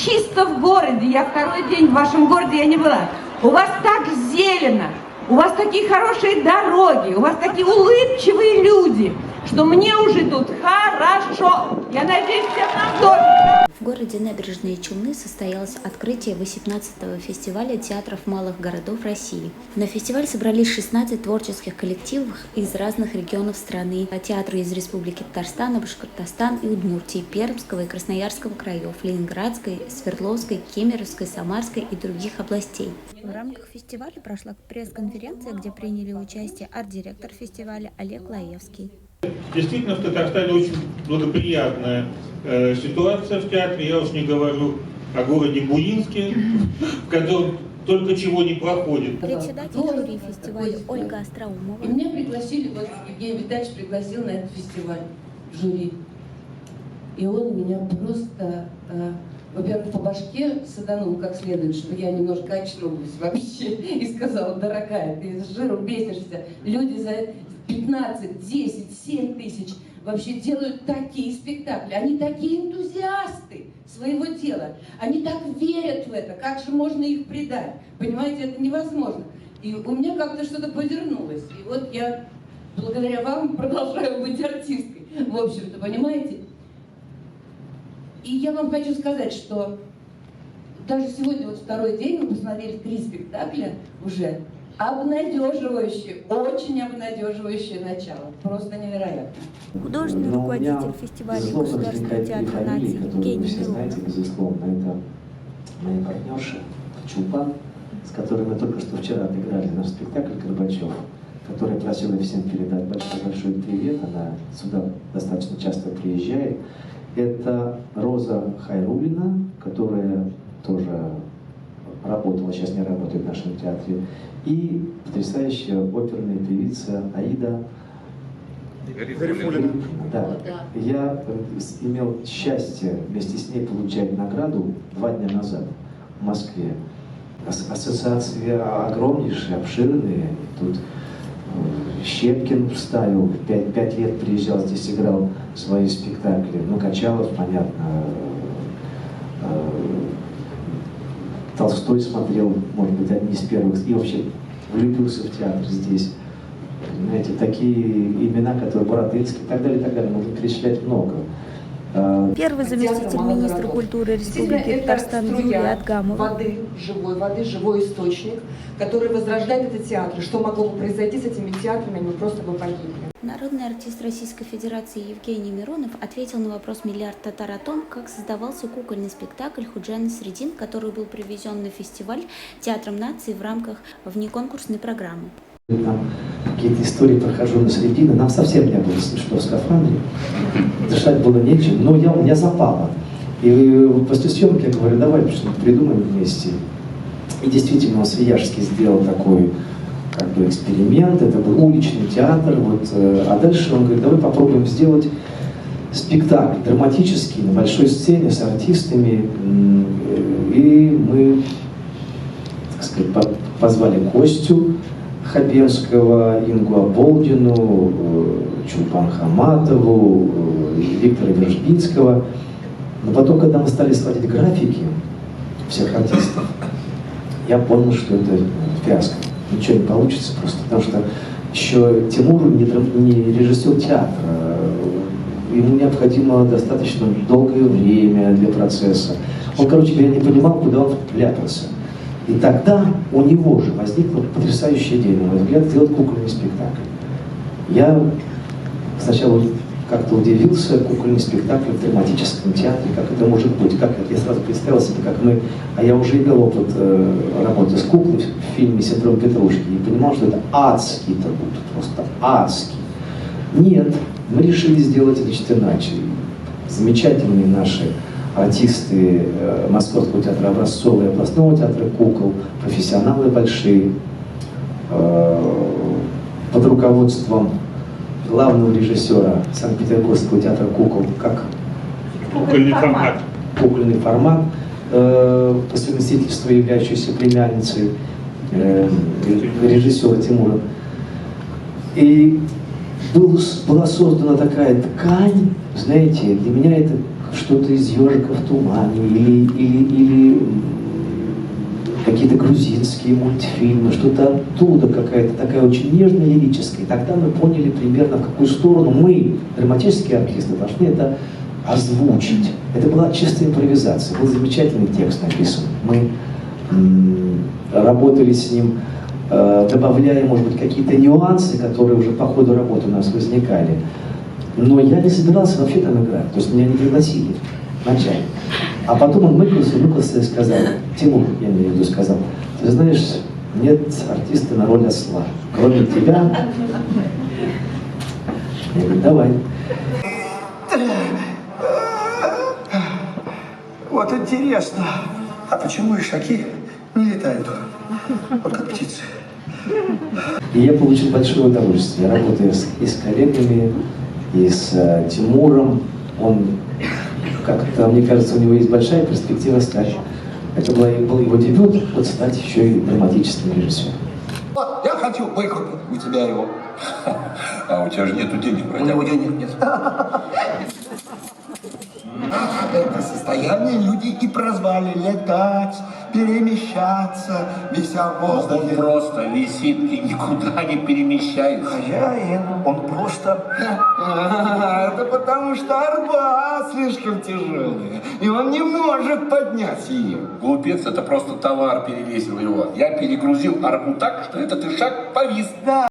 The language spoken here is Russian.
чисто в городе. Я второй день в вашем городе я не была. У вас так зелено, у вас такие хорошие дороги, у вас такие улыбчивые люди, что мне уже тут хорошо. Я надеюсь, всем нам тоже. В городе Набережные Челны состоялось открытие 18-го фестиваля театров малых городов России. На фестиваль собрались 16 творческих коллективов из разных регионов страны. Театры из Республики Татарстан, Башкортостан и Удмуртии, Пермского и Красноярского краев, Ленинградской, Свердловской, Кемеровской, Самарской и других областей. В рамках фестиваля прошла пресс-конференция, где приняли участие арт-директор фестиваля Олег Лаевский. Действительно, в Татарстане очень благоприятная ситуация в театре. Я уж не говорю о городе Буинске, в котором только чего не проходит. Председатель жюри фестиваля Ольга Остроумова. И меня пригласили, вот Евгений Витальевич пригласил на этот фестиваль жюри. И он меня просто, во-первых, по башке саданул как следует, что я немножко очнулась вообще. И сказала: дорогая, ты с жиром бесишься. Люди за 15, 10, 7 тысяч вообще делают такие спектакли. Они такие энтузиасты своего дела. Они так верят в это. Как же можно их предать? Понимаете, это невозможно. И у меня как-то что-то повернулось. И вот я, благодаря вам, продолжаю быть артисткой. В общем-то, понимаете? И я вам хочу сказать, что даже сегодня, вот второй день, мы посмотрели 3 спектакля уже. Обнадеживающее, очень обнадеживающее начало. Просто невероятно. Художественный руководитель фестиваля Государственного театра наций Евгений Все знаете, Миронов. безусловно, это моя партнерша Чулпан, с которой мы только что вчера отыграли наш спектакль «Горбачев», которая просила всем передать большой привет. Она сюда достаточно часто приезжает. Это Роза Хайрулина, которая тоже работала, сейчас не работает в нашем театре, и потрясающая оперная певица Аида Гарифуллина. Да. Я имел счастье вместе с ней получать награду 2 дня назад в Москве. Ассоциации огромнейшие, обширные. Тут Щепкин вставил, 5 лет приезжал, здесь играл свои спектакли. Ну, Качалов, понятно, Толстой смотрел, может быть, одни из первых, и вообще влюбился в театр здесь. Понимаете, такие имена, которые Боротынский и так далее, можно перечислять много. Первый заместитель министра культуры Республики Татарстан Юлия Атгамова. Воды, живой источник, который возрождает этот театр. Что могло бы произойти с этими театрами, мы просто бы погибли. Народный артист Российской Федерации Евгений Миронов ответил на вопрос «Миллиард татар» о том, как создавался кукольный спектакль «Худжан Средин», который был привезен на фестиваль Театром нации в рамках внеконкурсной программы. Там какие-то истории прохожу на Средина, нам совсем не было смешно в скафандре, дышать было нечем, но у меня запало. И после съемки я говорю: давай что-нибудь придумаем вместе. И действительно, он Свияжский сделал такой эксперимент, это был уличный театр, а дальше он говорит: давай попробуем сделать спектакль драматический на большой сцене с артистами. И мы, так сказать, позвали Костю Хабенского, Ингу Аболдину, Чулпан Хаматову, Виктора Вержбицкого. Но потом, когда мы стали сводить графики всех артистов, я понял, что это фиаско. Ничего не получится просто, потому что еще Тимур не режиссер театра. Ему необходимо достаточно долгое время для процесса. Он, короче говоря, не понимал, куда он вляпался. И тогда у него же возникла потрясающая идея, на мой взгляд, сделать кукольный спектакль. Я сначала как-то удивился: кукольный спектакль в драматическом театре, как это может быть, я сразу представил себе, как мы, а я уже имел опыт работы с куклой в фильме «Синдром Петрушки» и понимал, что это адский труд, просто адский. Нет, мы решили сделать это иначе. Замечательные наши артисты Московского театра образцового и областного театра кукол, профессионалы большие, под руководством главного режиссера Санкт-Петербургского театра кукол, как кукольный формат, по совместительству являющейся племянницей режиссера Тимура. И была создана такая ткань, знаете, для меня это что-то из «Ежика в тумане» или какие-то грузинские мультфильмы, что-то оттуда какая-то такая очень нежная, лирическая. И тогда мы поняли примерно, в какую сторону мы, драматические артисты, должны это озвучить. Это была чистая импровизация, был замечательный текст написан. Мы работали с ним, добавляя, может быть, какие-то нюансы, которые уже по ходу работы у нас возникали. Но я не собирался вообще там играть, то есть меня не пригласили вначале. А потом он выклался и сказал: Тимур, я имею в виду, сказал: ты знаешь, нет артиста на роль осла, кроме тебя. Я говорю: давай. Вот интересно, а почему ишаки не летают? Вот как птицы. И я получил большое удовольствие, работая и с коллегами, и с Тимуром. Он как-то, мне кажется, у него есть большая перспектива стать. Это был его дебют, вот стать еще и драматическим режиссером. Вот, я хочу выкупить у тебя его. А у тебя же нету денег, У него денег нет. Это состояние люди и прозвали: летать, перемещаться, вися в Он воздухе. просто висит и никуда не перемещается. Хозяин, он просто... Это потому что арба слишком тяжелая, и он не может поднять ее. Глупец, это просто товар перевесил его. Я перегрузил арбу так, что этот ишак повис. Да.